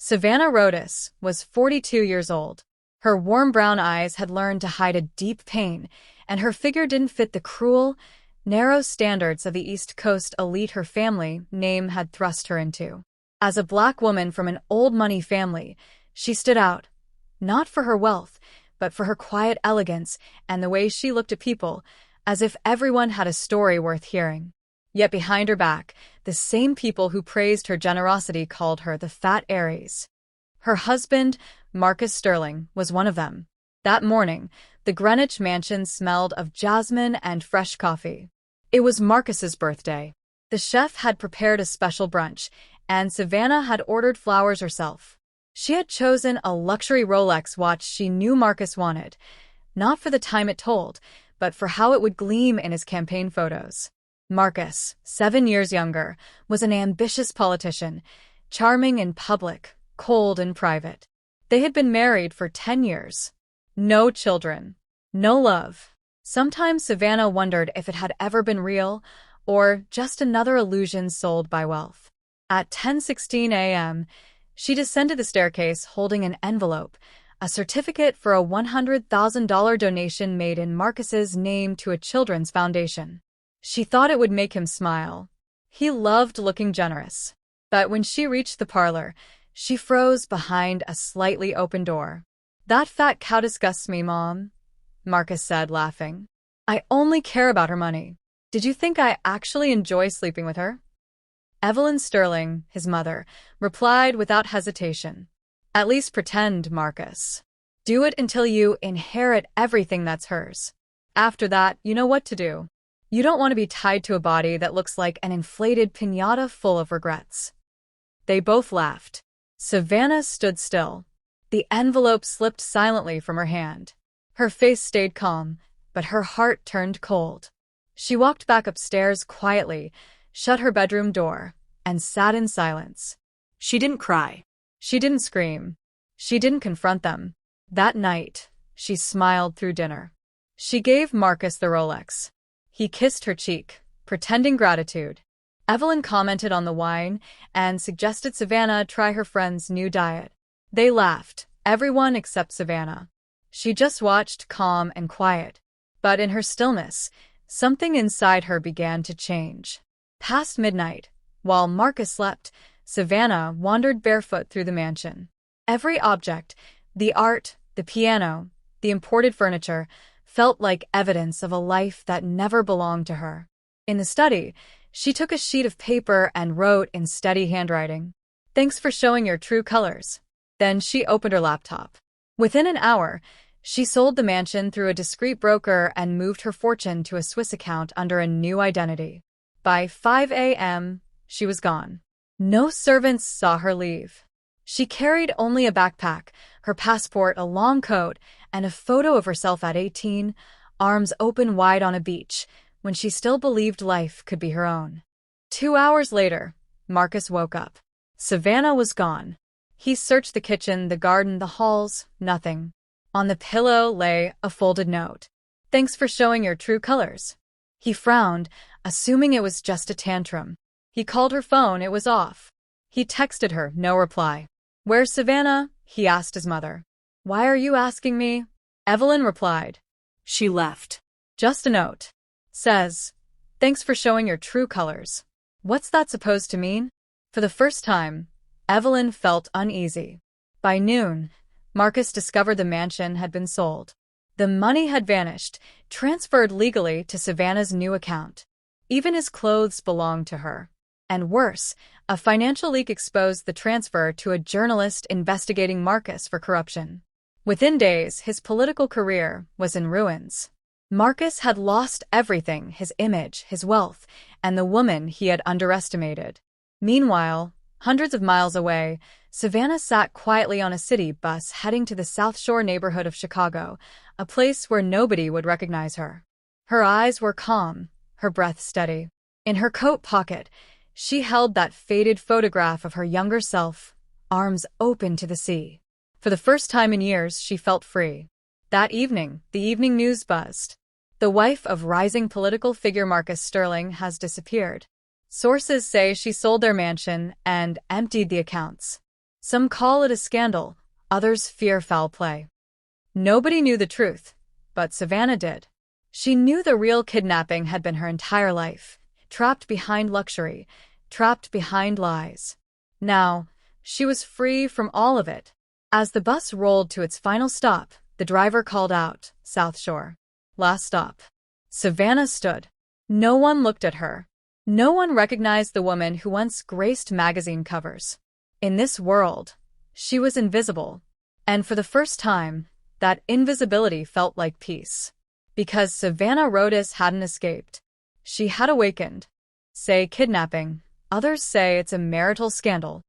Savannah Rodas was 42 years old. Her warm brown eyes had learned to hide a deep pain, and her figure didn't fit the cruel, narrow standards of the East Coast elite her family name had thrust her into. As a black woman from an old money family, she stood out, not for her wealth, but for her quiet elegance and the way she looked at people, as if everyone had a story worth hearing. Yet behind her back, the same people who praised her generosity called her the Fat Aries. Her husband, Marcus Sterling, was one of them. That morning, the Greenwich mansion smelled of jasmine and fresh coffee. It was Marcus's birthday. The chef had prepared a special brunch, and Savannah had ordered flowers herself. She had chosen a luxury Rolex watch she knew Marcus wanted, not for the time it told, but for how it would gleam in his campaign photos. Marcus, 7 years younger, was an ambitious politician, charming in public, cold in private. They had been married for 10 years. No children. No love. Sometimes Savannah wondered if it had ever been real, or just another illusion sold by wealth. At 10:16 a.m., she descended the staircase holding an envelope, a certificate for a $100,000 donation made in Marcus's name to a children's foundation. She thought it would make him smile. He loved looking generous. But when she reached the parlor, she froze behind a slightly open door. "That fat cow disgusts me, Mom," Marcus said, laughing. "I only care about her money. Did you think I actually enjoy sleeping with her?" Evelyn Sterling, his mother, replied without hesitation. "At least pretend, Marcus. Do it until you inherit everything that's hers. After that, you know what to do. You don't want to be tied to a body that looks like an inflated piñata full of regrets." They both laughed. Savannah stood still. The envelope slipped silently from her hand. Her face stayed calm, but her heart turned cold. She walked back upstairs quietly, shut her bedroom door, and sat in silence. She didn't cry. She didn't scream. She didn't confront them. That night, she smiled through dinner. She gave Marcus the Rolex. He kissed her cheek, pretending gratitude. Evelyn commented on the wine and suggested Savannah try her friend's new diet. They laughed, everyone except Savannah. She just watched, calm and quiet. But in her stillness, something inside her began to change. Past midnight, while Marcus slept, Savannah wandered barefoot through the mansion. Every object, the art, the piano, the imported furniture, felt like evidence of a life that never belonged to her. In the study, she took a sheet of paper and wrote in steady handwriting, "Thanks for showing your true colors." Then she opened her laptop. Within an hour, she sold the mansion through a discreet broker and moved her fortune to a Swiss account under a new identity. By 5 a.m., she was gone. No servants saw her leave. She carried only a backpack, her passport, a long coat, and a photo of herself at 18, arms open wide on a beach, when she still believed life could be her own. 2 hours later, Marcus woke up. Savannah was gone. He searched the kitchen, the garden, the halls, nothing. On the pillow lay a folded note. "Thanks for showing your true colors." He frowned, assuming it was just a tantrum. He called her phone, it was off. He texted her, no reply. "Where's Savannah?" he asked his mother. "Why are you asking me?" Evelyn replied. "She left. Just a note. Says, 'Thanks for showing your true colors.' What's that supposed to mean?" For the first time, Evelyn felt uneasy. By noon, Marcus discovered the mansion had been sold. The money had vanished, transferred legally to Savannah's new account. Even his clothes belonged to her. And worse, a financial leak exposed the transfer to a journalist investigating Marcus for corruption. Within days, his political career was in ruins. Marcus had lost everything, his image, his wealth, and the woman he had underestimated. Meanwhile, hundreds of miles away, Savannah sat quietly on a city bus heading to the South Shore neighborhood of Chicago, a place where nobody would recognize her. Her eyes were calm, her breath steady. In her coat pocket, she held that faded photograph of her younger self, arms open to the sea. For the first time in years, she felt free. That evening, the evening news buzzed. The wife of rising political figure Marcus Sterling has disappeared. Sources say she sold their mansion and emptied the accounts. Some call it a scandal, others fear foul play. Nobody knew the truth, but Savannah did. She knew the real kidnapping had been her entire life, trapped behind luxury, trapped behind lies. Now, she was free from all of it. As the bus rolled to its final stop, the driver called out, "South Shore. Last stop." Savannah stood. No one looked at her. No one recognized the woman who once graced magazine covers. In this world, she was invisible. And for the first time, that invisibility felt like peace. Because Savannah Rhodes hadn't escaped. She had awakened. Say kidnapping, others say it's a marital scandal.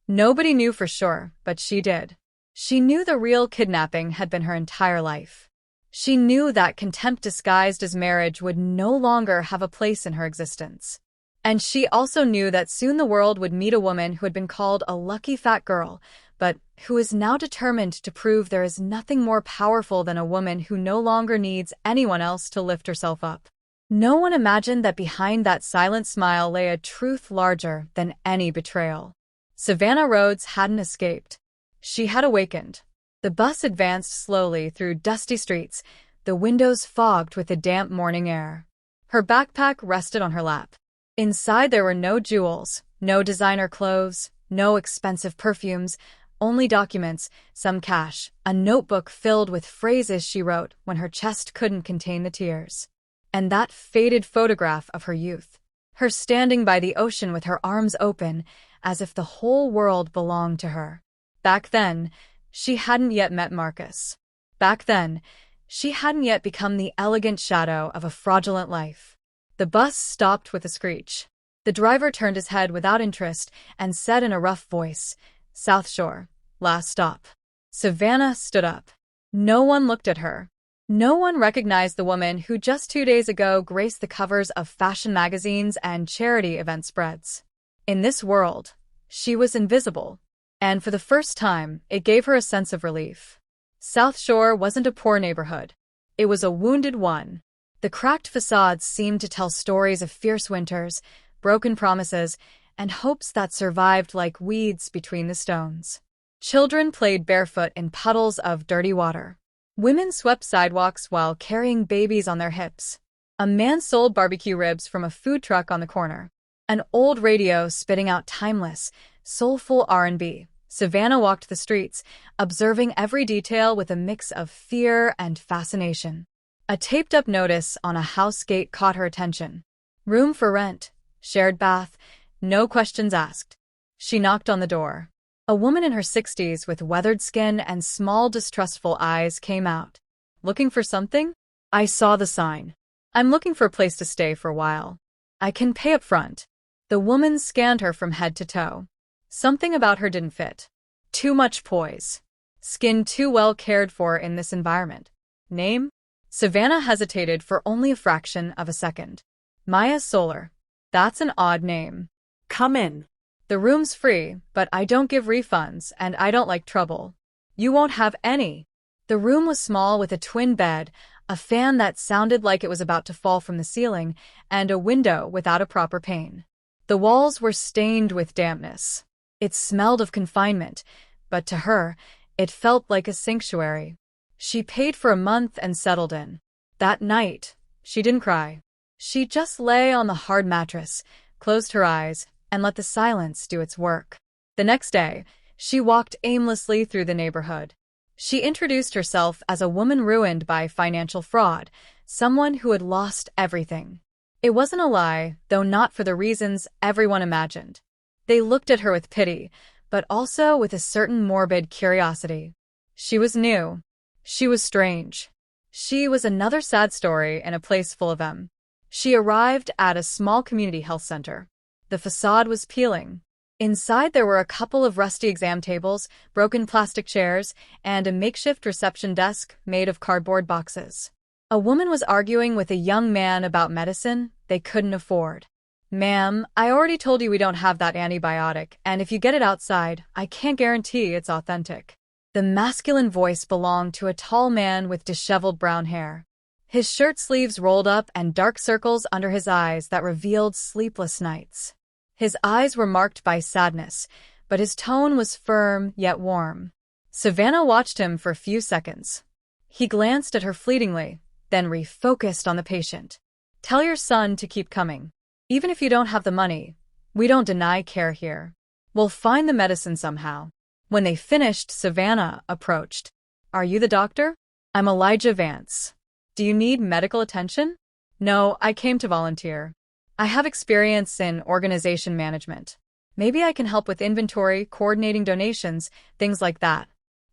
Nobody knew for sure, but she did. She knew the real kidnapping had been her entire life. She knew that contempt disguised as marriage would no longer have a place in her existence. And she also knew that soon the world would meet a woman who had been called a lucky fat girl, but who is now determined to prove there is nothing more powerful than a woman who no longer needs anyone else to lift herself up. No one imagined that behind that silent smile lay a truth larger than any betrayal. Savannah Rhodes hadn't escaped. She had awakened. The bus advanced slowly through dusty streets, the windows fogged with the damp morning air. Her backpack rested on her lap. Inside there were no jewels, no designer clothes, no expensive perfumes, only documents, some cash, a notebook filled with phrases she wrote when her chest couldn't contain the tears. And that faded photograph of her youth. Her standing by the ocean with her arms open, as if the whole world belonged to her. Back then, she hadn't yet met Marcus. Back then, she hadn't yet become the elegant shadow of a fraudulent life. The bus stopped with a screech. The driver turned his head without interest and said in a rough voice, "South Shore, last stop." Savannah stood up. No one looked at her. No one recognized the woman who just 2 days ago graced the covers of fashion magazines and charity event spreads. In this world, she was invisible. And for the first time, it gave her a sense of relief. South Shore wasn't a poor neighborhood. It was a wounded one. The cracked facades seemed to tell stories of fierce winters, broken promises, and hopes that survived like weeds between the stones. Children played barefoot in puddles of dirty water. Women swept sidewalks while carrying babies on their hips. A man sold barbecue ribs from a food truck on the corner. An old radio spitting out timeless, soulful R&B. Savannah walked the streets, observing every detail with a mix of fear and fascination. A taped-up notice on a house gate caught her attention. Room for rent, shared bath, no questions asked. She knocked on the door. A woman in her 60s with weathered skin and small, distrustful eyes came out. "Looking for something?" "I saw the sign. I'm looking for a place to stay for a while. I can pay up front." The woman scanned her from head to toe. Something about her didn't fit. Too much poise. Skin too well cared for in this environment. Name? Savannah hesitated for only a fraction of a second. Maya Solar. That's an odd name. "Come in. The room's free, but I don't give refunds and I don't like trouble." "You won't have any." The room was small with a twin bed, a fan that sounded like it was about to fall from the ceiling, and a window without a proper pane. The walls were stained with dampness. It smelled of confinement, but to her, it felt like a sanctuary. She paid for a month and settled in. That night, she didn't cry. She just lay on the hard mattress, closed her eyes, and let the silence do its work. The next day, she walked aimlessly through the neighborhood. She introduced herself as a woman ruined by financial fraud, someone who had lost everything. It wasn't a lie, though not for the reasons everyone imagined. They looked at her with pity, but also with a certain morbid curiosity. She was new. She was strange. She was another sad story in a place full of them. She arrived at a small community health center. The facade was peeling. Inside there were a couple of rusty exam tables, broken plastic chairs, and a makeshift reception desk made of cardboard boxes. A woman was arguing with a young man about medicine they couldn't afford. "Ma'am, I already told you we don't have that antibiotic, and if you get it outside, I can't guarantee it's authentic." The masculine voice belonged to a tall man with disheveled brown hair. His shirt sleeves rolled up and dark circles under his eyes that revealed sleepless nights. His eyes were marked by sadness, but his tone was firm yet warm. Savannah watched him for a few seconds. He glanced at her fleetingly, then refocused on the patient. Tell your son to keep coming. Even if you don't have the money, we don't deny care here. We'll find the medicine somehow. When they finished, Savannah approached. Are you the doctor? I'm Elijah Vance. Do you need medical attention? No, I came to volunteer. I have experience in organization management. Maybe I can help with inventory, coordinating donations, things like that.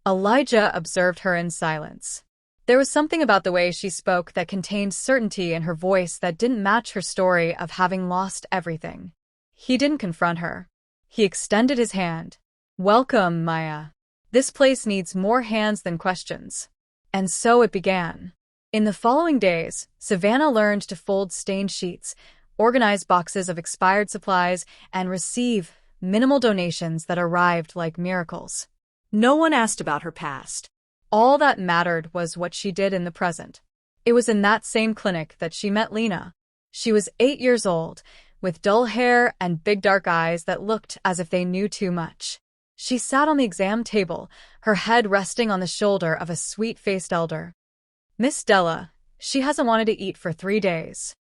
Elijah observed her in silence. There was something about the way she spoke that contained certainty in her voice that didn't match her story of having lost everything. He didn't confront her. He extended his hand. Welcome, Maya. This place needs more hands than questions. And so it began. In the following days, Savannah learned to fold stained sheets, organize boxes of expired supplies, and receive minimal donations that arrived like miracles. No one asked about her past. All that mattered was what she did in the present. It was in that same clinic that she met Lena. She was 8 years old, with dull hair and big dark eyes that looked as if they knew too much. She sat on the exam table, her head resting on the shoulder of a sweet-faced elder. Miss Della, she hasn't wanted to eat for 3 days.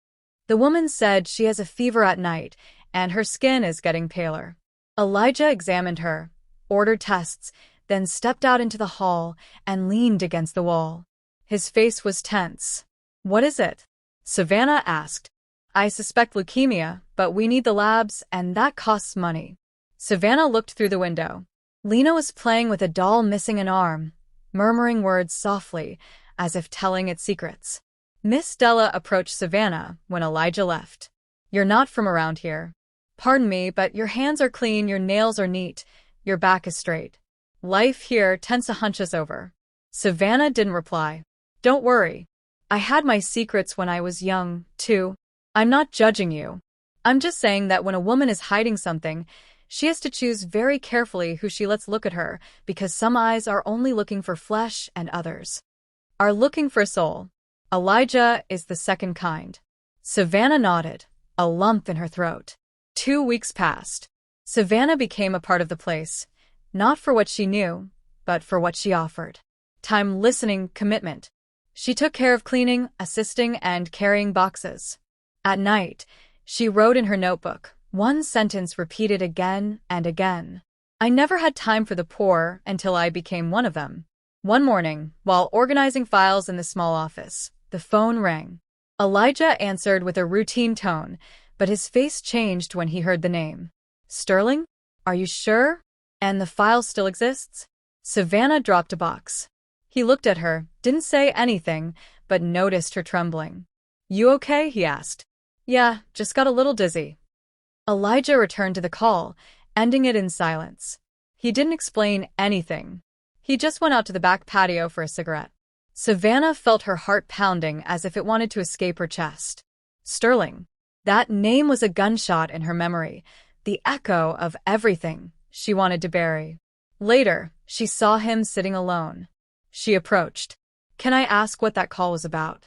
The woman said she has a fever at night, and her skin is getting paler. Elijah examined her, ordered tests, then stepped out into the hall and leaned against the wall. His face was tense. What is it? Savannah asked. I suspect leukemia, but we need the labs, and that costs money. Savannah looked through the window. Lena was playing with a doll missing an arm, murmuring words softly, as if telling its secrets. Miss Della approached Savannah when Elijah left. You're not from around here. Pardon me, but your hands are clean, your nails are neat, your back is straight. Life here tends to hunch us over. Savannah didn't reply. Don't worry. I had my secrets when I was young, too. I'm not judging you. I'm just saying that when a woman is hiding something, she has to choose very carefully who she lets look at her, because some eyes are only looking for flesh and others are looking for soul. Elijah is the second kind. Savannah nodded, a lump in her throat. 2 weeks passed. Savannah became a part of the place, not for what she knew, but for what she offered. Time, listening, commitment. She took care of cleaning, assisting, and carrying boxes. At night, she wrote in her notebook, one sentence repeated again and again. I never had time for the poor until I became one of them. One morning, while organizing files in the small office, the phone rang. Elijah answered with a routine tone, but his face changed when he heard the name. Sterling? Are you sure? And the file still exists? Savannah dropped a box. He looked at her, didn't say anything, but noticed her trembling. You okay? He asked. Yeah, just got a little dizzy. Elijah returned to the call, ending it in silence. He didn't explain anything. He just went out to the back patio for a cigarette. Savannah felt her heart pounding as if it wanted to escape her chest. Sterling. That name was a gunshot in her memory, the echo of everything she wanted to bury. Later, she saw him sitting alone. She approached. Can I ask what that call was about?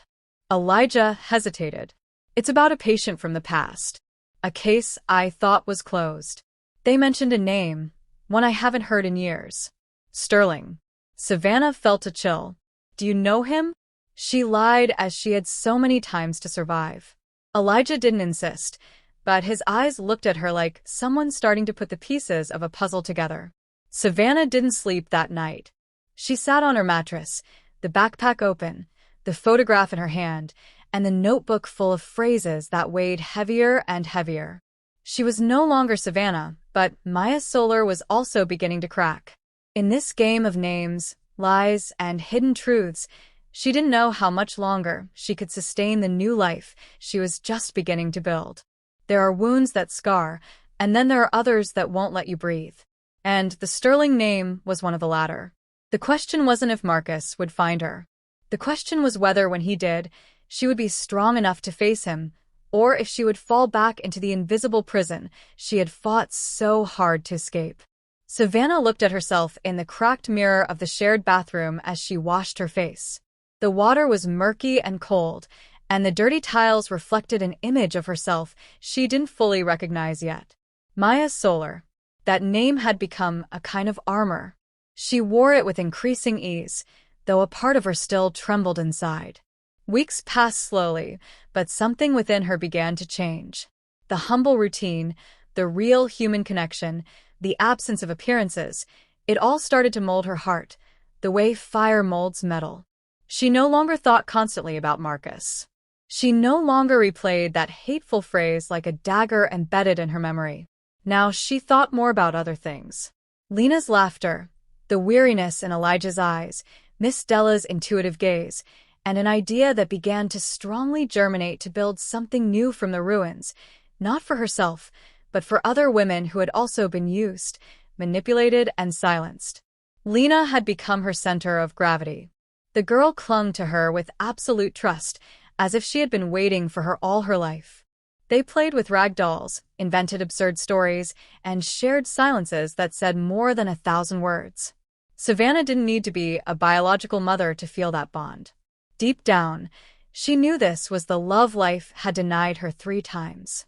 Elijah hesitated. It's about a patient from the past. A case I thought was closed. They mentioned a name, one I haven't heard in years. Sterling. Savannah felt a chill. Do you know him? She lied as she had so many times to survive. Elijah didn't insist, but his eyes looked at her like someone starting to put the pieces of a puzzle together. Savannah didn't sleep that night. She sat on her mattress, the backpack open, the photograph in her hand, and the notebook full of phrases that weighed heavier and heavier. She was no longer Savannah, but Maya Solar was also beginning to crack. In this game of names, lies, and hidden truths, she didn't know how much longer she could sustain the new life she was just beginning to build. There are wounds that scar, and then there are others that won't let you breathe. And the Sterling name was one of the latter. The question wasn't if Marcus would find her. The question was whether, when he did, she would be strong enough to face him, or if she would fall back into the invisible prison she had fought so hard to escape. Savannah looked at herself in the cracked mirror of the shared bathroom as she washed her face. The water was murky and cold, and the dirty tiles reflected an image of herself she didn't fully recognize yet. Maya Solar. That name had become a kind of armor. She wore it with increasing ease, though a part of her still trembled inside. Weeks passed slowly, but something within her began to change. The humble routine, the real human connection, the absence of appearances, it all started to mold her heart, the way fire molds metal. She no longer thought constantly about Marcus. She no longer replayed that hateful phrase like a dagger embedded in her memory. Now she thought more about other things. Lena's laughter, the weariness in Elijah's eyes, Miss Della's intuitive gaze, and an idea that began to strongly germinate to build something new from the ruins, not for herself, but for other women who had also been used, manipulated, and silenced. Lena had become her center of gravity. The girl clung to her with absolute trust, as if she had been waiting for her all her life. They played with rag dolls, invented absurd stories, and shared silences that said more than 1,000 words. Savannah didn't need to be a biological mother to feel that bond. Deep down, she knew this was the love life had denied her 3 times.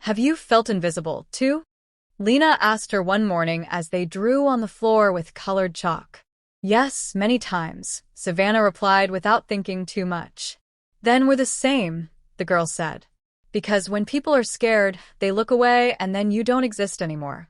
"Have you felt invisible, too?" Lena asked her one morning as they drew on the floor with colored chalk. "Yes, many times," Savannah replied without thinking too much. "Then we're the same," the girl said. "Because when people are scared, they look away and then you don't exist anymore."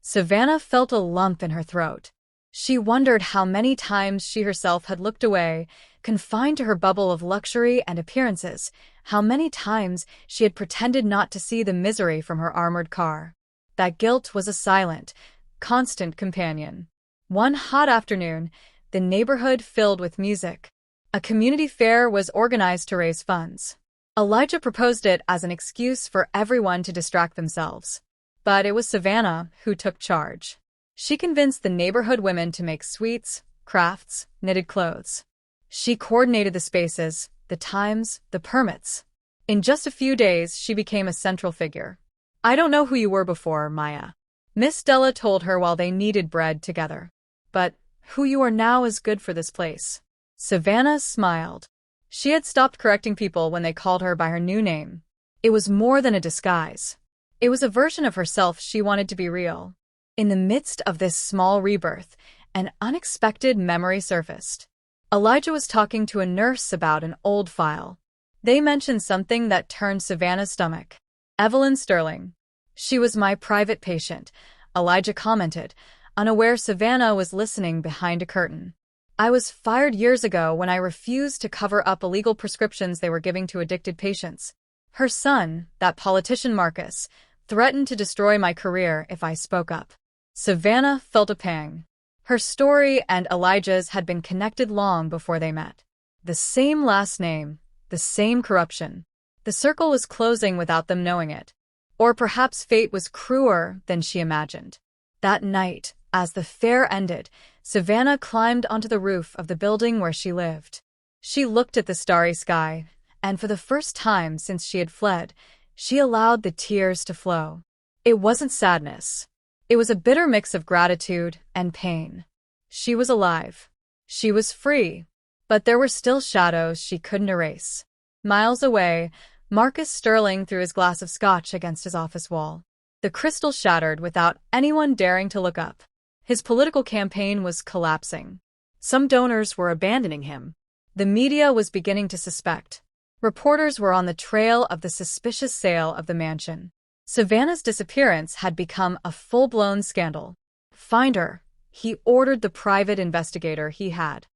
Savannah felt a lump in her throat. She wondered how many times she herself had looked away, confined to her bubble of luxury and appearances, how many times she had pretended not to see the misery from her armored car. That guilt was a silent, constant companion. One hot afternoon, the neighborhood filled with music. A community fair was organized to raise funds. Elijah proposed it as an excuse for everyone to distract themselves. But it was Savannah who took charge. She convinced the neighborhood women to make sweets, crafts, knitted clothes. She coordinated the spaces, the times, the permits. In just a few days, she became a central figure. "I don't know who you were before, Maya," Miss Della told her while they kneaded bread together. "But who you are now is good for this place." Savannah smiled. She had stopped correcting people when they called her by her new name. It was more than a disguise. It was a version of herself she wanted to be real. In the midst of this small rebirth, an unexpected memory surfaced. Elijah was talking to a nurse about an old file. They mentioned something that turned Savannah's stomach. "Evelyn Sterling. She was my private patient," Elijah commented, unaware Savannah was listening behind a curtain. "I was fired years ago when I refused to cover up illegal prescriptions they were giving to addicted patients. Her son, that politician Marcus, threatened to destroy my career if I spoke up." Savannah felt a pang. Her story and Elijah's had been connected long before they met. The same last name, the same corruption. The circle was closing without them knowing it. Or perhaps fate was crueler than she imagined. That night, as the fair ended, Savannah climbed onto the roof of the building where she lived. She looked at the starry sky, and for the first time since she had fled, she allowed the tears to flow. It wasn't sadness. It was a bitter mix of gratitude and pain. She was alive. She was free. But there were still shadows she couldn't erase. Miles away, Marcus Sterling threw his glass of scotch against his office wall. The crystal shattered without anyone daring to look up. His political campaign was collapsing. Some donors were abandoning him. The media was beginning to suspect. Reporters were on the trail of the suspicious sale of the mansion. Savannah's disappearance had become a full-blown scandal. "Find her," he ordered the private investigator he had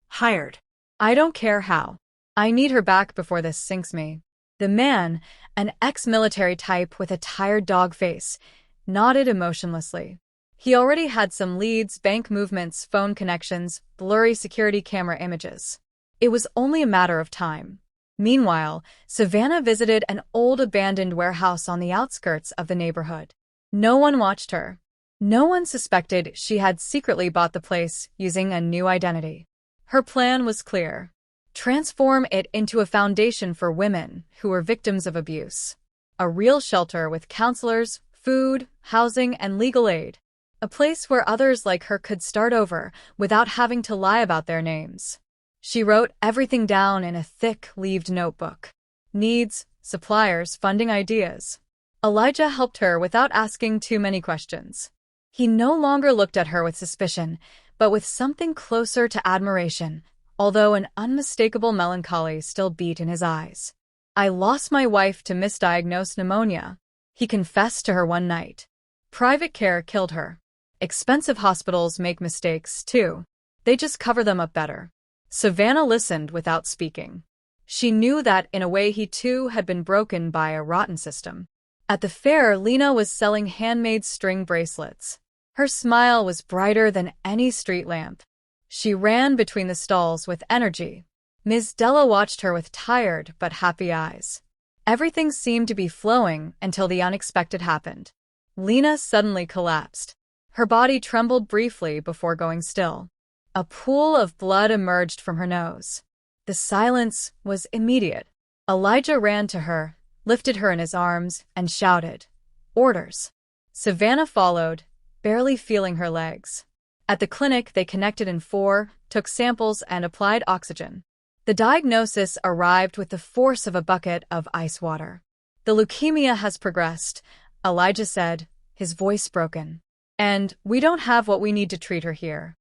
hired. "I don't care how. I need her back before this sinks me." The man, an ex-military type with a tired dog face, nodded emotionlessly. He already had some leads, bank movements, phone connections, blurry security camera images. It was only a matter of time. Meanwhile, Savannah visited an old abandoned warehouse on the outskirts of the neighborhood. No one watched her. No one suspected she had secretly bought the place using a new identity. Her plan was clear. Transform it into a foundation for women who were victims of abuse. A real shelter with counselors, food, housing, and legal aid. A place where others like her could start over without having to lie about their names. She wrote everything down in a thick, leaved notebook. Needs, suppliers, funding ideas. Elijah helped her without asking too many questions. He no longer looked at her with suspicion, but with something closer to admiration, although an unmistakable melancholy still beat in his eyes. "I lost my wife to misdiagnosed pneumonia," he confessed to her one night. "Private care killed her. Expensive hospitals make mistakes, too. They just cover them up better." Savannah listened without speaking. She knew that, in a way, he too had been broken by a rotten system. At the fair, Lena was selling handmade string bracelets. Her smile was brighter than any street lamp. She ran between the stalls with energy. Ms. Della watched her with tired but happy eyes. Everything seemed to be flowing until the unexpected happened. Lena suddenly collapsed. Her body trembled briefly before going still. A pool of blood emerged from her nose. The silence was immediate. Elijah ran to her, lifted her in his arms, and shouted, "Orders!" Savannah followed, barely feeling her legs. At the clinic, they connected in four, took samples, and applied oxygen. The diagnosis arrived with the force of a bucket of ice water. "The leukemia has progressed," Elijah said, his voice broken. "And we don't have what we need to treat her here."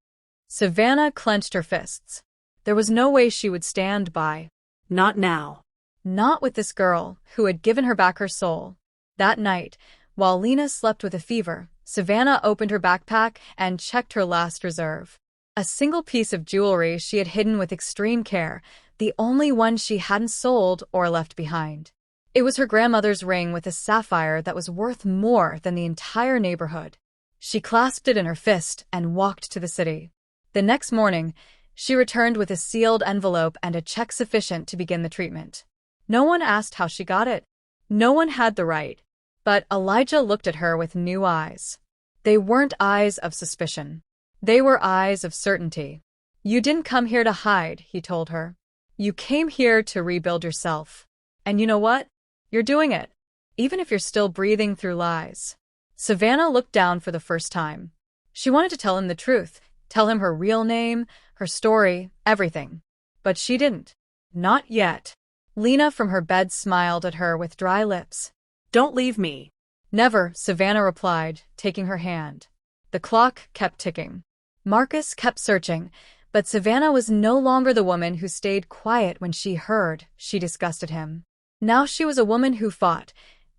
Savannah clenched her fists. There was no way she would stand by. Not now. Not with this girl, who had given her back her soul. That night, while Lena slept with a fever, Savannah opened her backpack and checked her last reserve. A single piece of jewelry she had hidden with extreme care, the only one she hadn't sold or left behind. It was her grandmother's ring with a sapphire that was worth more than the entire neighborhood. She clasped it in her fist and walked to the city. The next morning, she returned with a sealed envelope and a check sufficient to begin the treatment. No one asked how she got it. No one had the right. But Elijah looked at her with new eyes. They weren't eyes of suspicion. They were eyes of certainty. "You didn't come here to hide," he told her. "You came here to rebuild yourself. And you know what? You're doing it, even if you're still breathing through lies." Savannah looked down for the first time. She wanted to tell him the truth, tell him her real name, her story, everything. But she didn't. Not yet. Lena from her bed smiled at her with dry lips. "Don't leave me." "Never," Savannah replied, taking her hand. The clock kept ticking. Marcus kept searching, but Savannah was no longer the woman who stayed quiet when she heard. She disgusted him. Now she was a woman who fought,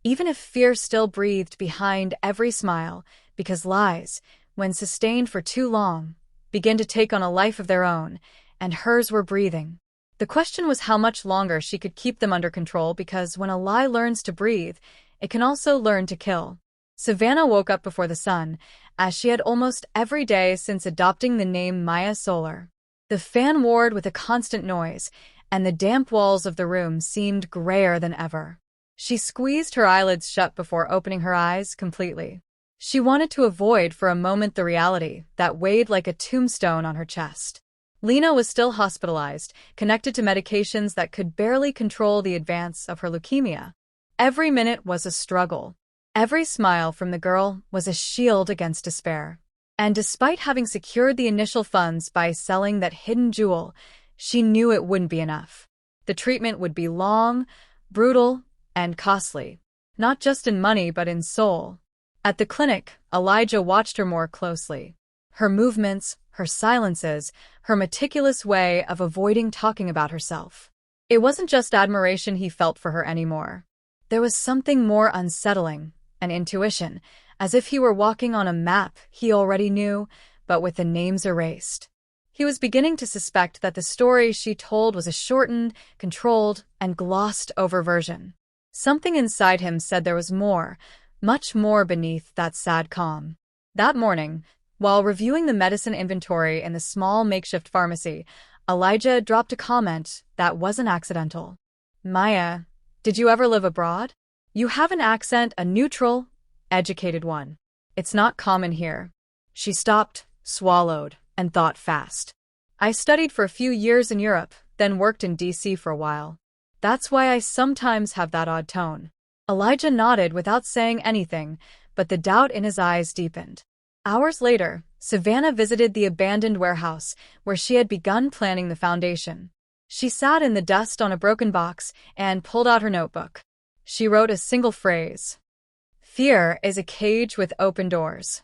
even if fear still breathed behind every smile, because lies, when sustained for too long, begin to take on a life of their own, and hers were breathing. The question was how much longer she could keep them under control, because when a lie learns to breathe, it can also learn to kill. Savannah woke up before the sun, as she had almost every day since adopting the name Maya Solar. The fan roared with a constant noise, and the damp walls of the room seemed grayer than ever. She squeezed her eyelids shut before opening her eyes completely. She wanted to avoid for a moment the reality that weighed like a tombstone on her chest. Lena was still hospitalized, connected to medications that could barely control the advance of her leukemia. Every minute was a struggle. Every smile from the girl was a shield against despair. And despite having secured the initial funds by selling that hidden jewel, she knew it wouldn't be enough. The treatment would be long, brutal, and costly, not just in money but in soul. At the clinic, Elijah watched her more closely. Her movements, her silences, her meticulous way of avoiding talking about herself. It wasn't just admiration he felt for her anymore. There was something more unsettling, an intuition, as if he were walking on a map he already knew, but with the names erased. He was beginning to suspect that the story she told was a shortened, controlled, and glossed-over version. Something inside him said there was more, much more beneath that sad calm. That morning, while reviewing the medicine inventory in the small makeshift pharmacy, Elijah dropped a comment that wasn't accidental. "Maya, did you ever live abroad? You have an accent, a neutral, educated one. It's not common here." She stopped, swallowed, and thought fast. "I studied for a few years in Europe, then worked in DC for a while. That's why I sometimes have that odd tone." Elijah nodded without saying anything, but the doubt in his eyes deepened. Hours later, Savannah visited the abandoned warehouse where she had begun planning the foundation. She sat in the dust on a broken box and pulled out her notebook. She wrote a single phrase. "Fear is a cage with open doors."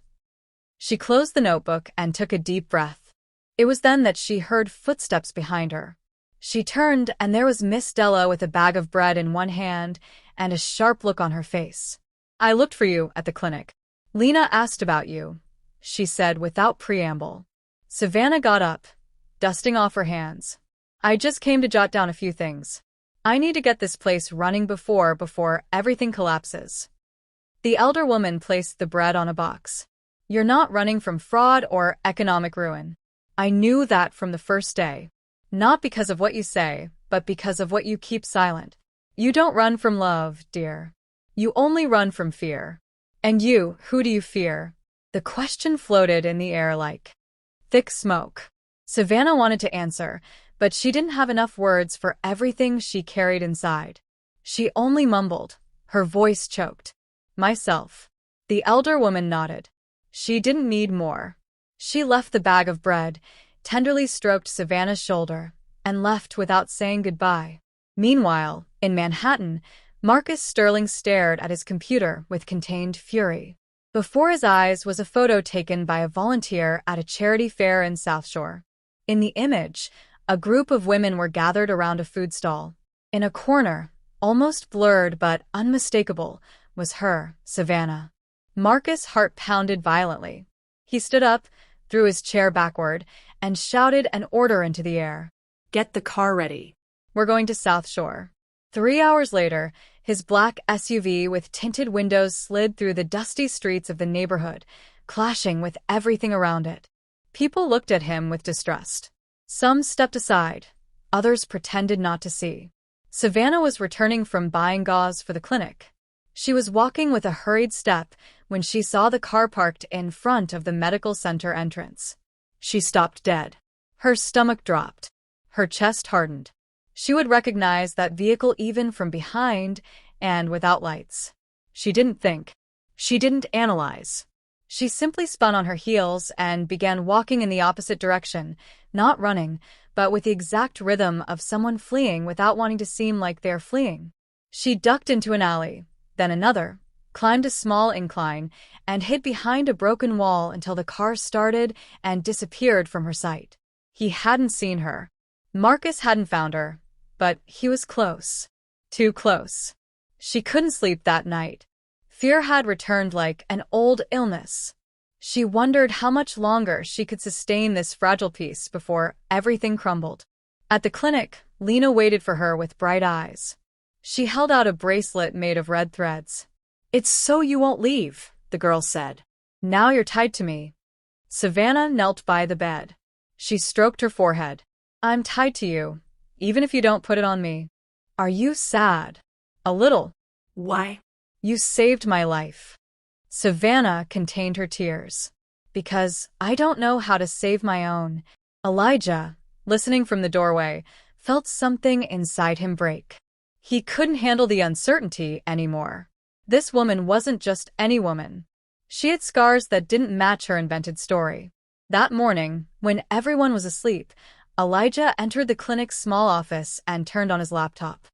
She closed the notebook and took a deep breath. It was then that she heard footsteps behind her. She turned, and there was Miss Della with a bag of bread in one hand and a sharp look on her face. "I looked for you at the clinic. Lena asked about you," she said without preamble. Savannah got up, dusting off her hands. "I just came to jot down a few things. I need to get this place running before everything collapses." The elder woman placed the bread on a box. "You're not running from fraud or economic ruin. I knew that from the first day. Not because of what you say, but because of what you keep silent. You don't run from love, dear. You only run from fear. And you, who do you fear?" The question floated in the air like thick smoke. Savannah wanted to answer, but she didn't have enough words for everything she carried inside. She only mumbled, her voice choked. "Myself." The elder woman nodded. She didn't need more. She left the bag of bread, tenderly stroked Savannah's shoulder, and left without saying goodbye. Meanwhile, in Manhattan, Marcus Sterling stared at his computer with contained fury. Before his eyes was a photo taken by a volunteer at a charity fair in South Shore. In the image, a group of women were gathered around a food stall. In a corner, almost blurred but unmistakable, was her, Savannah. Marcus' heart pounded violently. He stood up, threw his chair backward, and shouted an order into the air. "Get the car ready. We're going to South Shore." 3 hours later, his black SUV with tinted windows slid through the dusty streets of the neighborhood, clashing with everything around it. People looked at him with distrust. Some stepped aside, others pretended not to see. Savannah was returning from buying gauze for the clinic. She was walking with a hurried step when she saw the car parked in front of the medical center entrance. She stopped dead. Her stomach dropped. Her chest hardened. She would recognize that vehicle even from behind and without lights. She didn't think. She didn't analyze. She simply spun on her heels and began walking in the opposite direction, not running, but with the exact rhythm of someone fleeing without wanting to seem like they're fleeing. She ducked into an alley, then another, climbed a small incline, and hid behind a broken wall until the car started and disappeared from her sight. He hadn't seen her. Marcus hadn't found her, but he was close. Too close. She couldn't sleep that night. Fear had returned like an old illness. She wondered how much longer she could sustain this fragile piece before everything crumbled. At the clinic, Lena waited for her with bright eyes. She held out a bracelet made of red threads. "It's so you won't leave," the girl said. "Now you're tied to me." Savannah knelt by the bed. She stroked her forehead. "I'm tied to you, even if you don't put it on me." "Are you sad?" "A little." "Why?" "You saved my life." Savannah contained her tears. "Because I don't know how to save my own." Elijah, listening from the doorway, felt something inside him break. He couldn't handle the uncertainty anymore. This woman wasn't just any woman. She had scars that didn't match her invented story. That morning, when everyone was asleep, Elijah entered the clinic's small office and turned on his laptop.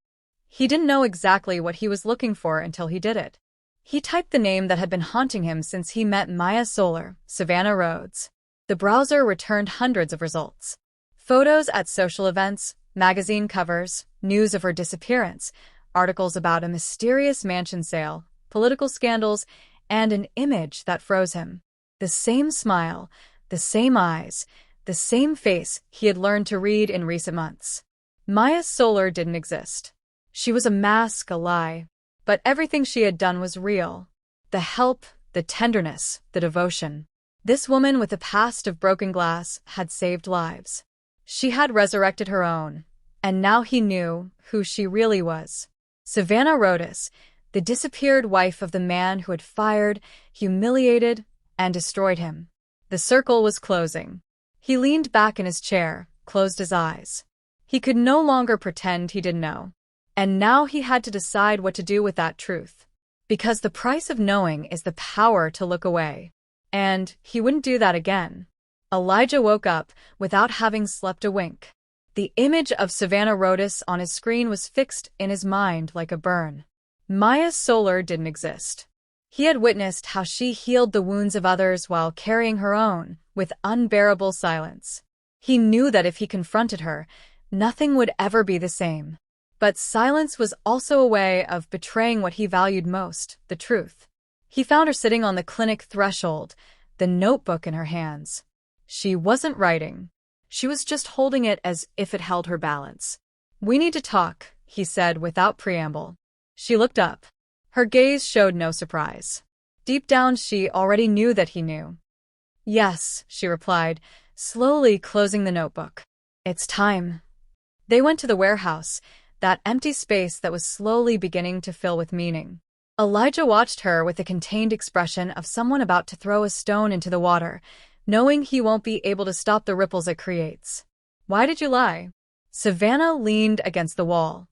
He didn't know exactly what he was looking for until he did it. He typed the name that had been haunting him since he met Maya Solar, Savannah Rhodes. The browser returned hundreds of results. Photos at social events, magazine covers, news of her disappearance, articles about a mysterious mansion sale, political scandals, and an image that froze him. The same smile, the same eyes, the same face he had learned to read in recent months. Maya Solar didn't exist. She was a mask, a lie. But everything she had done was real. The help, the tenderness, the devotion. This woman with a past of broken glass had saved lives. She had resurrected her own. And now he knew who she really was. Savannah Rhodes, the disappeared wife of the man who had fired, humiliated, and destroyed him. The circle was closing. He leaned back in his chair, closed his eyes. He could no longer pretend he didn't know. And now he had to decide what to do with that truth. Because the price of knowing is the power to look away. And he wouldn't do that again. Elijah woke up without having slept a wink. The image of Savannah Rhodes on his screen was fixed in his mind like a burn. Maya Solar didn't exist. He had witnessed how she healed the wounds of others while carrying her own, with unbearable silence. He knew that if he confronted her, nothing would ever be the same. But silence was also a way of betraying what he valued most, the truth. He found her sitting on the clinic threshold, the notebook in her hands. She wasn't writing. She was just holding it as if it held her balance. "We need to talk," he said without preamble. She looked up. Her gaze showed no surprise. Deep down, she already knew that he knew. "Yes," she replied, slowly closing the notebook. "It's time." They went to the warehouse, that empty space that was slowly beginning to fill with meaning. Elijah watched her with the contained expression of someone about to throw a stone into the water, knowing he won't be able to stop the ripples it creates. "Why did you lie?" Savannah leaned against the wall.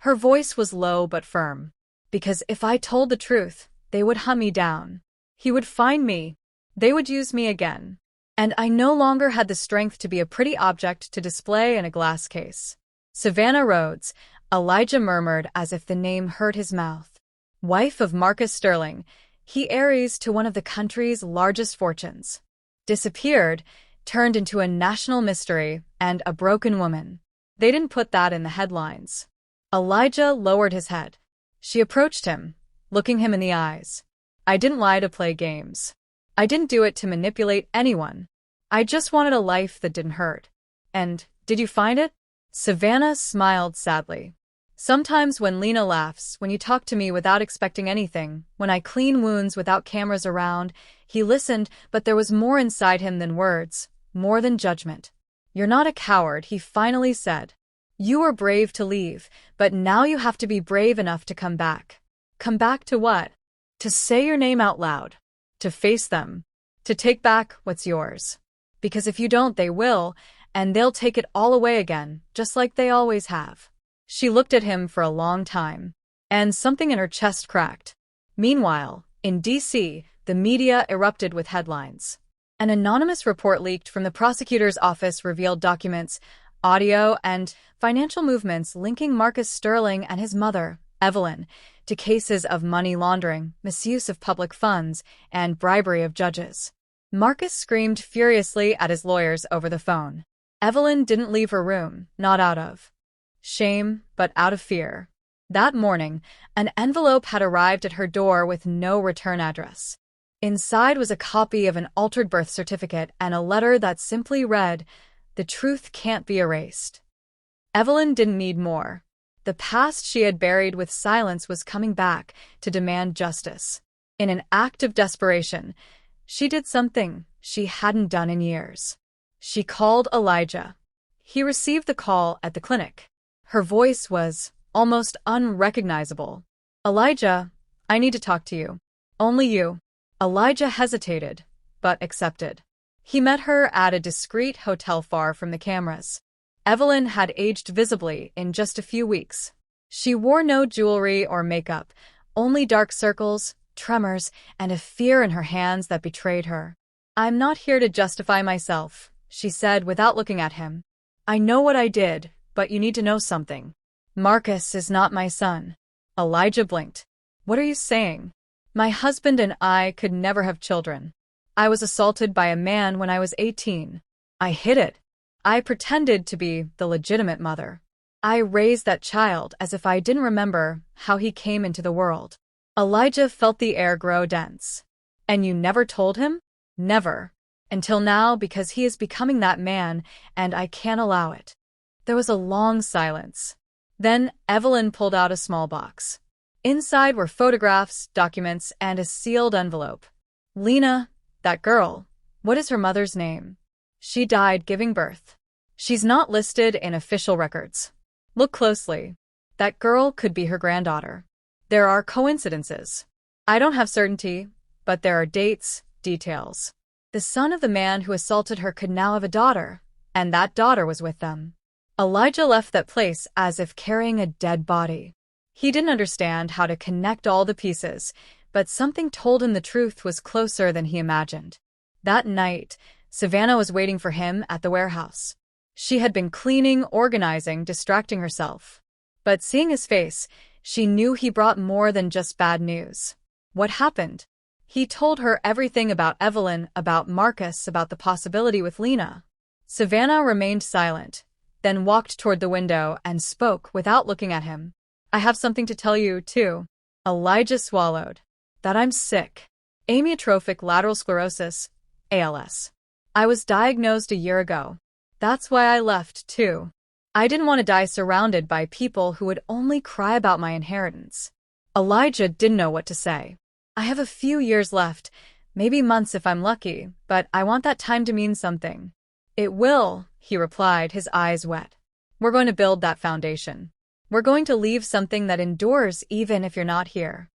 Her voice was low but firm. "Because if I told the truth, they would hunt me down. He would find me. They would use me again. And I no longer had the strength to be a pretty object to display in a glass case." "Savannah Rhodes," Elijah murmured as if the name hurt his mouth. "Wife of Marcus Sterling, he heires to one of the country's largest fortunes. Disappeared, turned into a national mystery, and a broken woman. They didn't put that in the headlines." Elijah lowered his head. She approached him, looking him in the eyes. "I didn't lie to play games. I didn't do it to manipulate anyone. I just wanted a life that didn't hurt. And, did you find it?" Savannah smiled sadly. "Sometimes when Lena laughs, when you talk to me without expecting anything, when I clean wounds without cameras around." He listened, but there was more inside him than words, more than judgment. "You're not a coward," he finally said. "You were brave to leave, but now you have to be brave enough to come back." "Come back to what?" "To say your name out loud. To face them. To take back what's yours. Because if you don't, they will, and they'll take it all away again, just like they always have." She looked at him for a long time, and something in her chest cracked. Meanwhile, in D.C., the media erupted with headlines. An anonymous report leaked from the prosecutor's office revealed documents, audio, and financial movements linking Marcus Sterling and his mother, Evelyn, to cases of money laundering, misuse of public funds, and bribery of judges. Marcus screamed furiously at his lawyers over the phone. Evelyn didn't leave her room, not out of shame, but out of fear. That morning, an envelope had arrived at her door with no return address. Inside was a copy of an altered birth certificate and a letter that simply read, "The truth can't be erased." Evelyn didn't need more. The past she had buried with silence was coming back to demand justice. In an act of desperation, she did something she hadn't done in years. She called Elijah. He received the call at the clinic. Her voice was almost unrecognizable. "Elijah, I need to talk to you. Only you." Elijah hesitated, but accepted. He met her at a discreet hotel far from the cameras. Evelyn had aged visibly in just a few weeks. She wore no jewelry or makeup, only dark circles, tremors, and a fear in her hands that betrayed her. "I'm not here to justify myself," she said without looking at him. "I know what I did, but you need to know something. Marcus is not my son." Elijah blinked. "What are you saying?" "My husband and I could never have children. I was assaulted by a man when I was 18. I hid it. I pretended to be the legitimate mother. I raised that child as if I didn't remember how he came into the world." Elijah felt the air grow dense. "And you never told him?" "Never. Until now, because he is becoming that man, and I can't allow it." There was a long silence. Then Evelyn pulled out a small box. Inside were photographs, documents, and a sealed envelope. "Lena, that girl, what is her mother's name?" "She died giving birth. She's not listed in official records. Look closely. That girl could be her granddaughter. There are coincidences. I don't have certainty, but there are dates, details. The son of the man who assaulted her could now have a daughter, and that daughter was with them." Elijah left that place as if carrying a dead body. He didn't understand how to connect all the pieces, but something told him the truth was closer than he imagined. That night, Savannah was waiting for him at the warehouse. She had been cleaning, organizing, distracting herself. But seeing his face, she knew he brought more than just bad news. "What happened?" He told her everything about Evelyn, about Marcus, about the possibility with Lena. Savannah remained silent, then walked toward the window and spoke without looking at him. I have something to tell you, too. Elijah swallowed. That I'm sick. Amyotrophic lateral sclerosis, ALS. I was diagnosed a year ago. That's why I left, too. I didn't want to die surrounded by people who would only cry about my inheritance. Elijah didn't know what to say. I have a few years left, maybe months if I'm lucky, but I want that time to mean something. It will, he replied, his eyes wet. We're going to build that foundation. We're going to leave something that endures even if you're not here.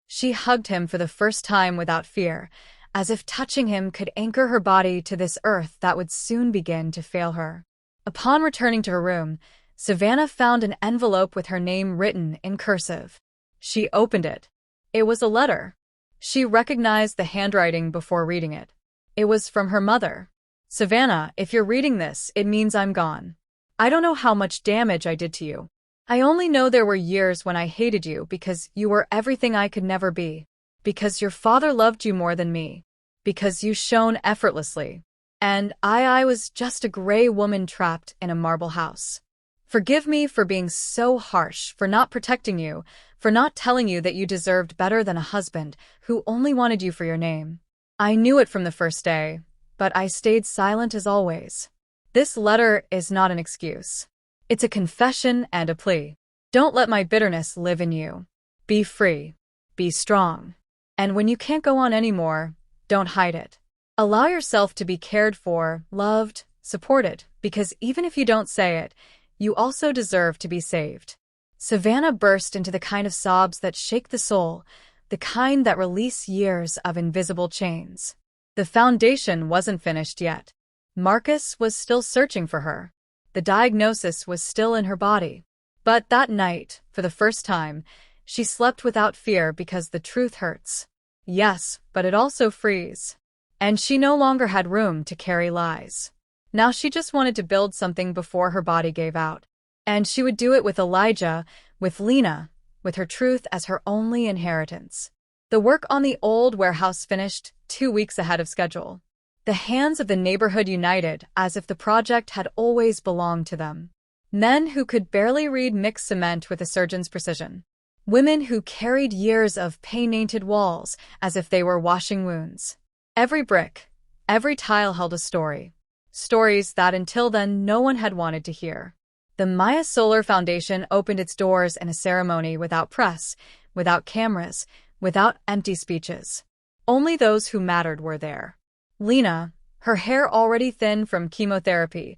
She hugged him for the first time without fear, as if touching him could anchor her body to this earth that would soon begin to fail her. Upon returning to her room, Savannah found an envelope with her name written in cursive. She opened it. It was a letter. She recognized the handwriting before reading it. It was from her mother. Savannah, if you're reading this, it means I'm gone. I don't know how much damage I did to you. I only know there were years when I hated you because you were everything I could never be. Because your father loved you more than me. Because you shone effortlessly. And I was just a gray woman trapped in a marble house. Forgive me for being so harsh, for not protecting you, for not telling you that you deserved better than a husband who only wanted you for your name. I knew it from the first day, but I stayed silent as always. This letter is not an excuse. It's a confession and a plea. Don't let my bitterness live in you. Be free. Be strong. And when you can't go on anymore, don't hide it. Allow yourself to be cared for, loved, supported, because even if you don't say it, you also deserve to be saved. Savannah burst into the kind of sobs that shake the soul, the kind that release years of invisible chains. The foundation wasn't finished yet. Marcus was still searching for her. The diagnosis was still in her body. But that night, for the first time, she slept without fear because the truth hurts. Yes, but it also frees. And she no longer had room to carry lies. Now she just wanted to build something before her body gave out. And she would do it with Elijah, with Lena, with her truth as her only inheritance. The work on the old warehouse finished 2 weeks ahead of schedule. The hands of the neighborhood united as if the project had always belonged to them. Men who could barely read mixed cement with a surgeon's precision. Women who carried years of pain-tainted walls as if they were washing wounds. Every brick, every tile held a story. Stories that until then no one had wanted to hear. The Maya Solar Foundation opened its doors in a ceremony without press, without cameras, without empty speeches. Only those who mattered were there. Lena, her hair already thin from chemotherapy,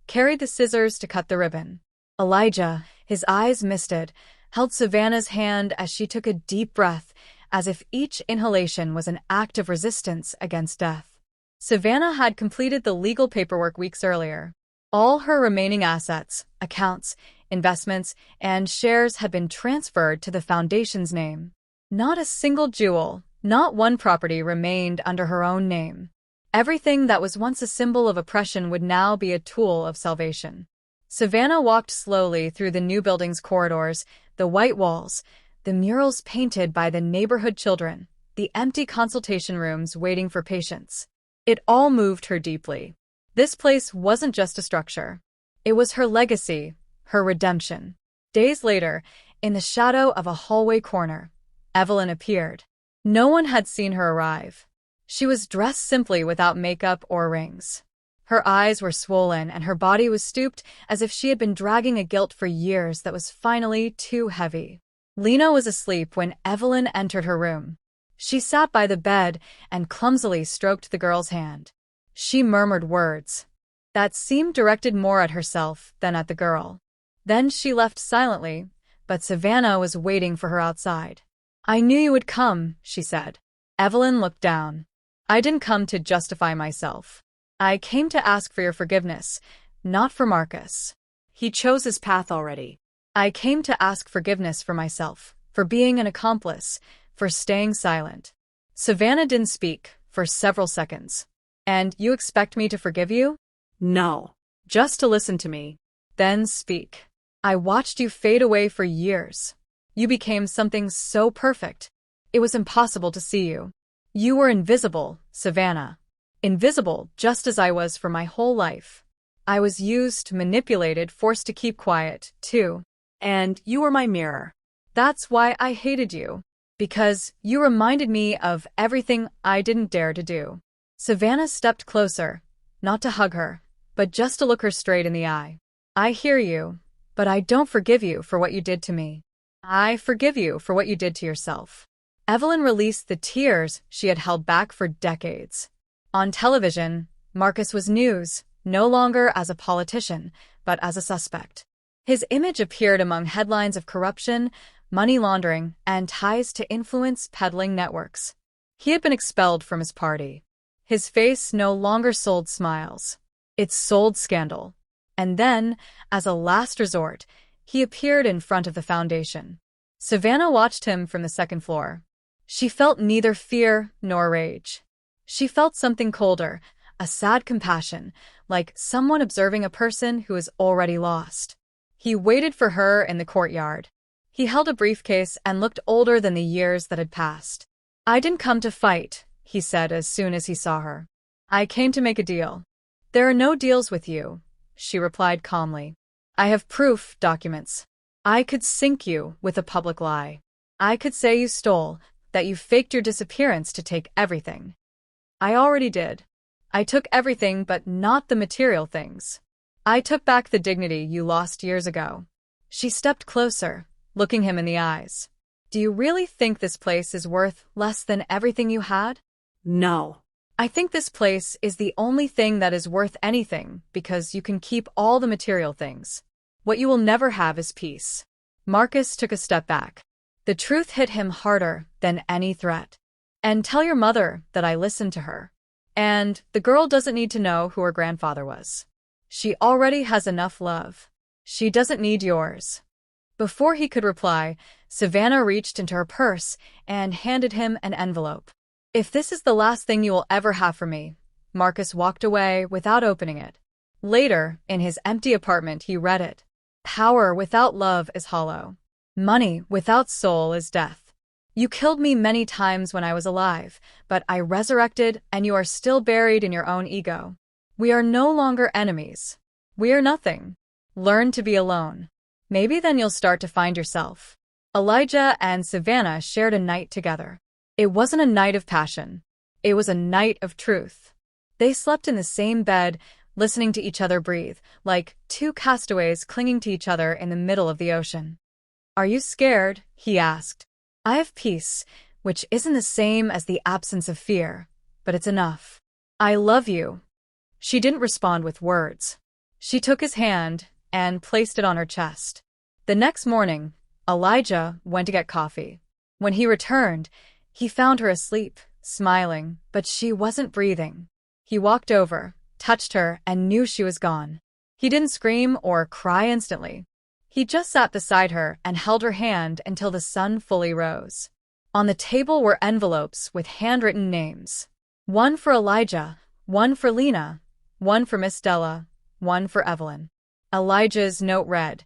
carried the scissors to cut the ribbon. Elijah, his eyes misted, held Savannah's hand as she took a deep breath, as if each inhalation was an act of resistance against death. Savannah had completed the legal paperwork weeks earlier. All her remaining assets, accounts, investments, and shares had been transferred to the foundation's name. Not a single jewel, not one property remained under her own name. Everything that was once a symbol of oppression would now be a tool of salvation. Savannah walked slowly through the new building's corridors, the white walls, the murals painted by the neighborhood children, the empty consultation rooms waiting for patients. It all moved her deeply. This place wasn't just a structure. It was her legacy, her redemption. Days later, in the shadow of a hallway corner, Evelyn appeared. No one had seen her arrive. She was dressed simply without makeup or rings. Her eyes were swollen and her body was stooped as if she had been dragging a guilt for years that was finally too heavy. Lena was asleep when Evelyn entered her room. She sat by the bed and clumsily stroked the girl's hand. She murmured words that seemed directed more at herself than at the girl. Then she left silently, but Savannah was waiting for her outside. I knew you would come, she said. Evelyn looked down. I didn't come to justify myself. I came to ask for your forgiveness, not for Marcus. He chose his path already. I came to ask forgiveness for myself, for being an accomplice, for staying silent. Savannah didn't speak for several seconds. And you expect me to forgive you? No. Just to listen to me. Then speak. I watched you fade away for years. You became something so perfect. It was impossible to see you. You were invisible, Savannah. Invisible, just as I was for my whole life. I was used, manipulated, forced to keep quiet, too. And you were my mirror. That's why I hated you. Because you reminded me of everything I didn't dare to do. Savannah stepped closer, not to hug her, but just to look her straight in the eye. I hear you, but I don't forgive you for what you did to me. I forgive you for what you did to yourself. Evelyn released the tears she had held back for decades. On television, Marcus was news, no longer as a politician, but as a suspect. His image appeared among headlines of corruption, money laundering, and ties to influence peddling networks. He had been expelled from his party. His face no longer sold smiles. It sold scandal. And then, as a last resort, he appeared in front of the foundation. Savannah watched him from the second floor. She felt neither fear nor rage. She felt something colder, a sad compassion, like someone observing a person who is already lost. He waited for her in the courtyard. He held a briefcase and looked older than the years that had passed. I didn't come to fight, he said as soon as he saw her. I came to make a deal. There are no deals with you, she replied calmly. I have proof, documents. I could sink you with a public lie. I could say you stole, that you faked your disappearance to take everything. I already did. I took everything but not the material things. I took back the dignity you lost years ago. She stepped closer, looking him in the eyes. Do you really think this place is worth less than everything you had? No. I think this place is the only thing that is worth anything because you can keep all the material things. What you will never have is peace. Marcus took a step back. The truth hit him harder than any threat. And tell your mother that I listened to her. And the girl doesn't need to know who her grandfather was. She already has enough love. She doesn't need yours. Before he could reply, Savannah reached into her purse and handed him an envelope. If this is the last thing you will ever have from me, Marcus walked away without opening it. Later, in his empty apartment, he read it. Power without love is hollow. Money without soul is death. You killed me many times when I was alive, but I resurrected and you are still buried in your own ego. We are no longer enemies. We are nothing. Learn to be alone. Maybe then you'll start to find yourself. Elijah and Savannah shared a night together. It wasn't a night of passion. It was a night of truth. They slept in the same bed, listening to each other breathe, like two castaways clinging to each other in the middle of the ocean. Are you scared? He asked. I have peace, which isn't the same as the absence of fear, but it's enough. I love you. She didn't respond with words. She took his hand and placed it on her chest. The next morning, Elijah went to get coffee. When he returned, he found her asleep, smiling, but she wasn't breathing. He walked over, touched her, and knew she was gone. He didn't scream or cry instantly. He just sat beside her and held her hand until the sun fully rose. On the table were envelopes with handwritten names. One for Elijah, one for Lena, one for Miss Della, one for Evelyn. Elijah's note read,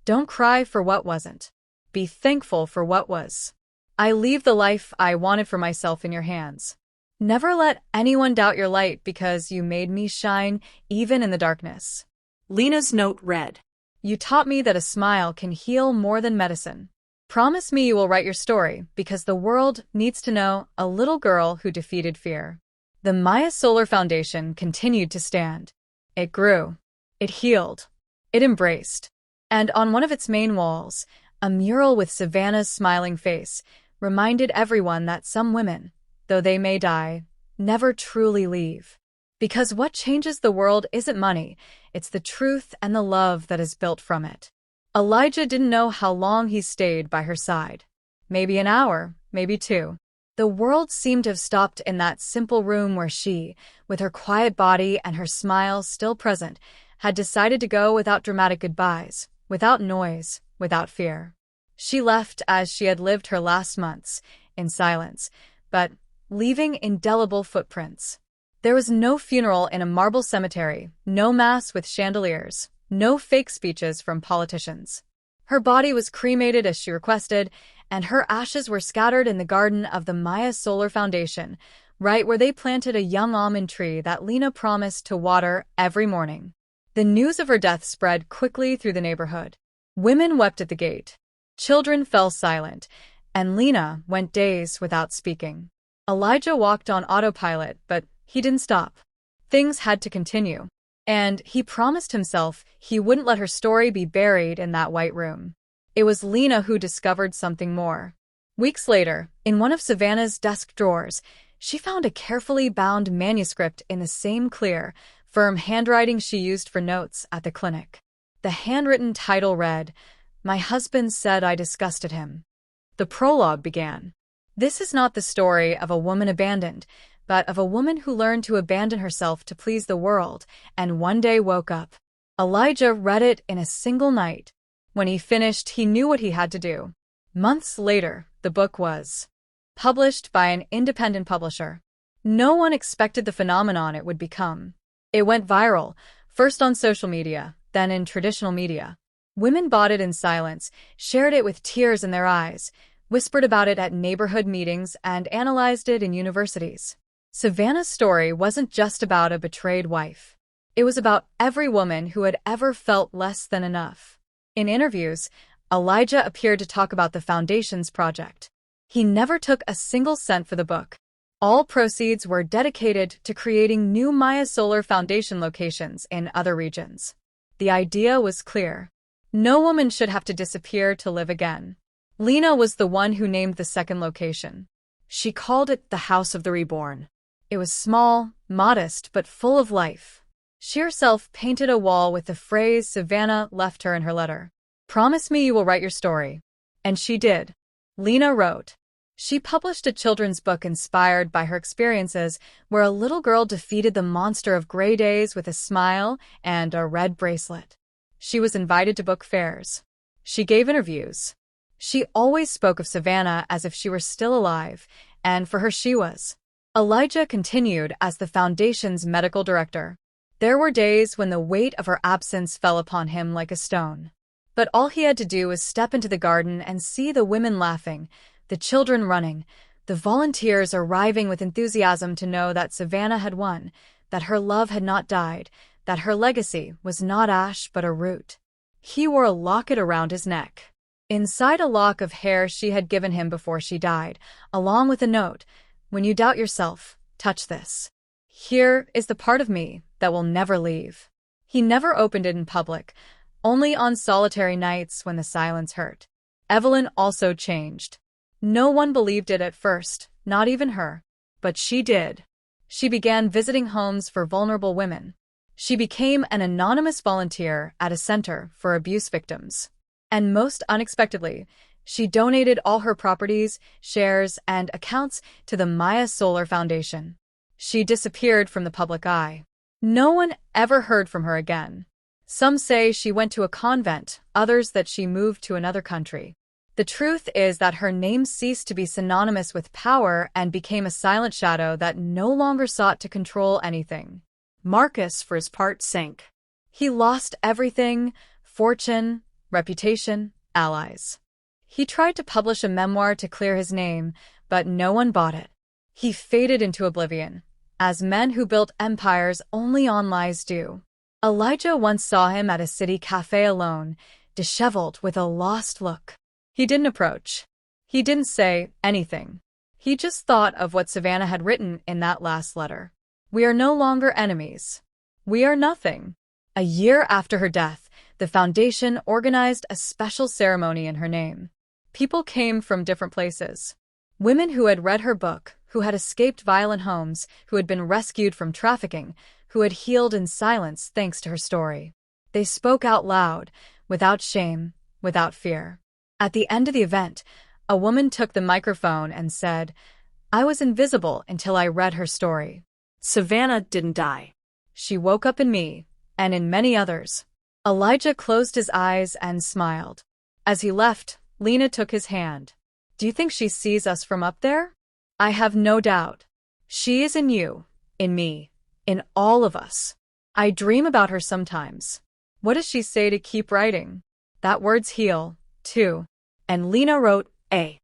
Don't cry for what wasn't. Be thankful for what was. I leave the life I wanted for myself in your hands. Never let anyone doubt your light because you made me shine even in the darkness. Lena's note read, You taught me that a smile can heal more than medicine. Promise me you will write your story because the world needs to know a little girl who defeated fear. The Maya Solar Foundation continued to stand. It grew. It healed. It embraced. And on one of its main walls, a mural with Savannah's smiling face reminded everyone that some women, though they may die, never truly leave. Because what changes the world isn't money, it's the truth and the love that is built from it. Elijah didn't know how long he stayed by her side. Maybe an hour, maybe two. The world seemed to have stopped in that simple room where she, with her quiet body and her smile still present, had decided to go without dramatic goodbyes, without noise, without fear. She left as she had lived her last months, in silence, but leaving indelible footprints. There was no funeral in a marble cemetery, no mass with chandeliers, no fake speeches from politicians. Her body was cremated as she requested, and her ashes were scattered in the garden of the Maya Solar Foundation, right where they planted a young almond tree that Lena promised to water every morning. The news of her death spread quickly through the neighborhood. Women wept at the gate. Children fell silent, and Lena went days without speaking. Elijah walked on autopilot, but he didn't stop. Things had to continue, and he promised himself he wouldn't let her story be buried in that white room. It was Lena who discovered something more. Weeks later, in one of Savannah's desk drawers, she found a carefully bound manuscript in the same clear, firm handwriting she used for notes at the clinic. The handwritten title read, "My husband said I disgusted him." The prologue began. This is not the story of a woman abandoned, but of a woman who learned to abandon herself to please the world, and one day woke up. Elijah read it in a single night. When he finished, he knew what he had to do. Months later, the book was published by an independent publisher. No one expected the phenomenon it would become. It went viral, first on social media, then in traditional media. Women bought it in silence, shared it with tears in their eyes, whispered about it at neighborhood meetings, and analyzed it in universities. Savannah's story wasn't just about a betrayed wife. It was about every woman who had ever felt less than enough. In interviews, Elijah appeared to talk about the Foundation's project. He never took a single cent for the book. All proceeds were dedicated to creating new Maya Solar Foundation locations in other regions. The idea was clear. No woman should have to disappear to live again. Lena was the one who named the second location. She called it the House of the Reborn. It was small, modest, but full of life. She herself painted a wall with the phrase Savannah left her in her letter. "Promise me you will write your story." And she did. Lena wrote. She published a children's book inspired by her experiences, where a little girl defeated the monster of gray days with a smile and a red bracelet. She was invited to book fairs. She gave interviews. She always spoke of Savannah as if she were still alive, and for her she was. Elijah continued as the Foundation's medical director. There were days when the weight of her absence fell upon him like a stone. But all he had to do was step into the garden and see the women laughing, the children running, the volunteers arriving with enthusiasm to know that Savannah had won, that her love had not died, that her legacy was not ash but a root. He wore a locket around his neck. Inside a lock of hair she had given him before she died, along with a note, "When you doubt yourself, touch this. Here is the part of me that will never leave." He never opened it in public, only on solitary nights when the silence hurt. Evelyn also changed. No one believed it at first, not even her. But she did. She began visiting homes for vulnerable women. She became an anonymous volunteer at a center for abuse victims. And most unexpectedly, she donated all her properties, shares, and accounts to the Maya Solar Foundation. She disappeared from the public eye. No one ever heard from her again. Some say she went to a convent, others that she moved to another country. The truth is that her name ceased to be synonymous with power and became a silent shadow that no longer sought to control anything. Marcus, for his part, sank. He lost everything: fortune, reputation, allies. He tried to publish a memoir to clear his name, but no one bought it. He faded into oblivion, as men who built empires only on lies do. Elijah once saw him at a city cafe alone, disheveled with a lost look. He didn't approach. He didn't say anything. He just thought of what Savannah had written in that last letter. "We are no longer enemies. We are nothing." A year after her death, the Foundation organized a special ceremony in her name. People came from different places. Women who had read her book, who had escaped violent homes, who had been rescued from trafficking, who had healed in silence thanks to her story. They spoke out loud, without shame, without fear. At the end of the event, a woman took the microphone and said, "I was invisible until I read her story. Savannah didn't die. She woke up in me, and in many others." Elijah closed his eyes and smiled. As he left, Lena took his hand. "Do you think she sees us from up there?" "I have no doubt. She is in you, in me, in all of us. I dream about her sometimes. What does she say to keep writing? That words heal, too." And Lena wrote A.